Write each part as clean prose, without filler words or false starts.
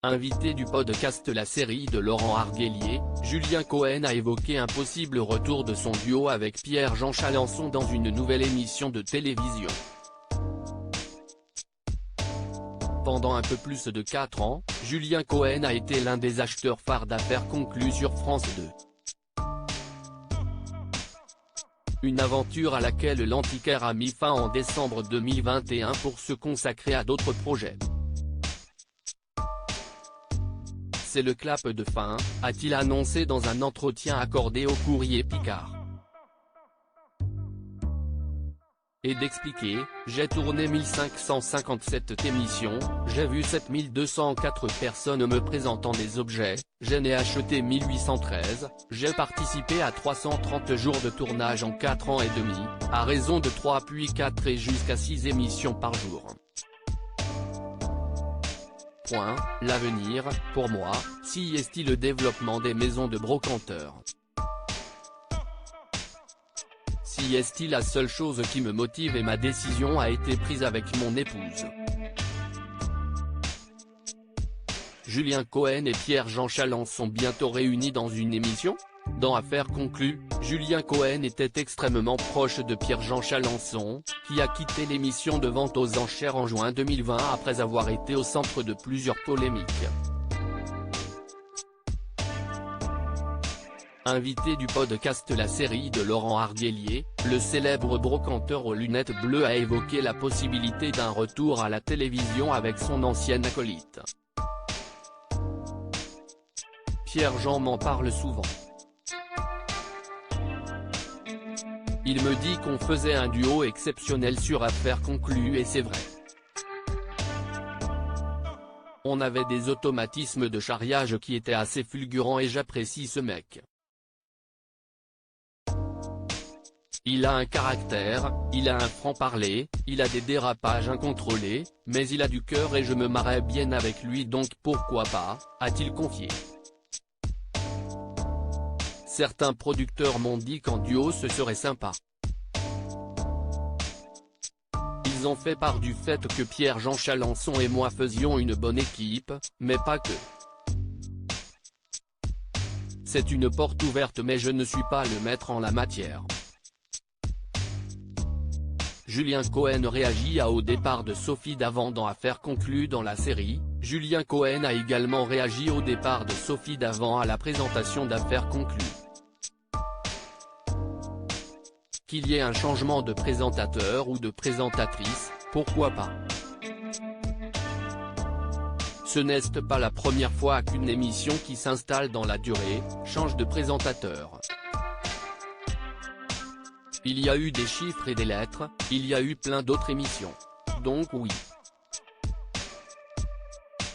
Invité du podcast La Série de Laurent Arguelier, Julien Cohen a évoqué un possible retour de son duo avec Pierre-Jean Chalençon dans une nouvelle émission de télévision. Pendant un peu plus de 4 ans, Julien Cohen a été l'un des acheteurs phares d'Affaires conclues sur France 2. Une aventure à laquelle l'antiquaire a mis fin en décembre 2021 pour se consacrer à d'autres projets. C'est le clap de fin, a-t-il annoncé dans un entretien accordé au Courrier Picard. Et d'expliquer, j'ai tourné 1557 émissions, j'ai vu 7204 personnes me présentant des objets, j'en ai acheté 1813, j'ai participé à 330 jours de tournage en 4 ans et demi, à raison de 3 puis 4 et jusqu'à 6 émissions par jour. L'avenir, pour moi, si est-il le développement des maisons de brocanteurs. Si est-il la seule chose qui me motive et ma décision a été prise avec mon épouse. Julien Cohen et Pierre-Jean Chalençon sont bientôt réunis dans une émission ? Dans Affaires conclues, Julien Cohen était extrêmement proche de Pierre-Jean Chalençon, qui a quitté l'émission de vente aux enchères en juin 2020 après avoir été au centre de plusieurs polémiques. Invité du podcast La Série de Laurent Arguelier, le célèbre brocanteur aux lunettes bleues a évoqué la possibilité d'un retour à la télévision avec son ancienne acolyte. Pierre-Jean m'en parle souvent. Il me dit qu'on faisait un duo exceptionnel sur Affaires conclues et c'est vrai. On avait des automatismes de charriage qui étaient assez fulgurants et j'apprécie ce mec. Il a un caractère, il a un franc-parler, il a des dérapages incontrôlés, mais il a du cœur et je me marrais bien avec lui donc pourquoi pas, a-t-il confié. Certains producteurs m'ont dit qu'en duo ce serait sympa. Ils ont fait part du fait que Pierre-Jean Chalençon et moi faisions une bonne équipe, mais pas que. C'est une porte ouverte mais je ne suis pas le maître en la matière. Julien Cohen réagit au départ de Sophie Davant dans Affaires conclues dans la série. Julien Cohen a également réagi au départ de Sophie Davant à la présentation d'Affaires conclues. Qu'il y ait un changement de présentateur ou de présentatrice, pourquoi pas. Ce n'est pas la première fois qu'une émission qui s'installe dans la durée, change de présentateur. Il y a eu des chiffres et des lettres, il y a eu plein d'autres émissions. Donc oui.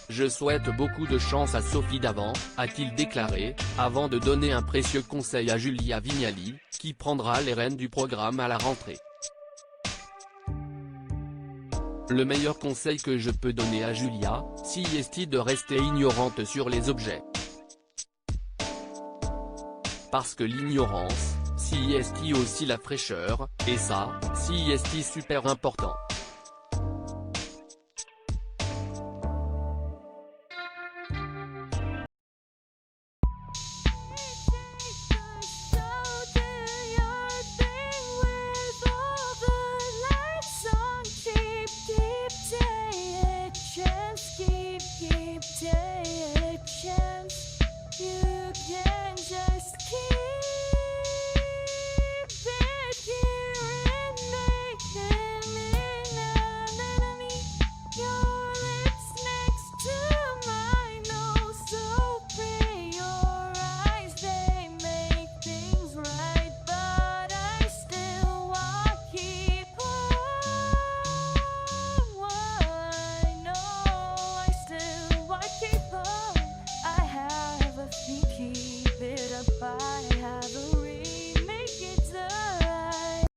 Je souhaite beaucoup de chance à Sophie Davant, a-t-il déclaré, avant de donner un précieux conseil à Julia Vignali, qui prendra les rênes du programme à la rentrée. Le meilleur conseil que je peux donner à Julia, si est-il de rester ignorante sur les objets. Parce que l'ignorance, si est-il aussi la fraîcheur, et ça, si est-il super important. Take a chance, you can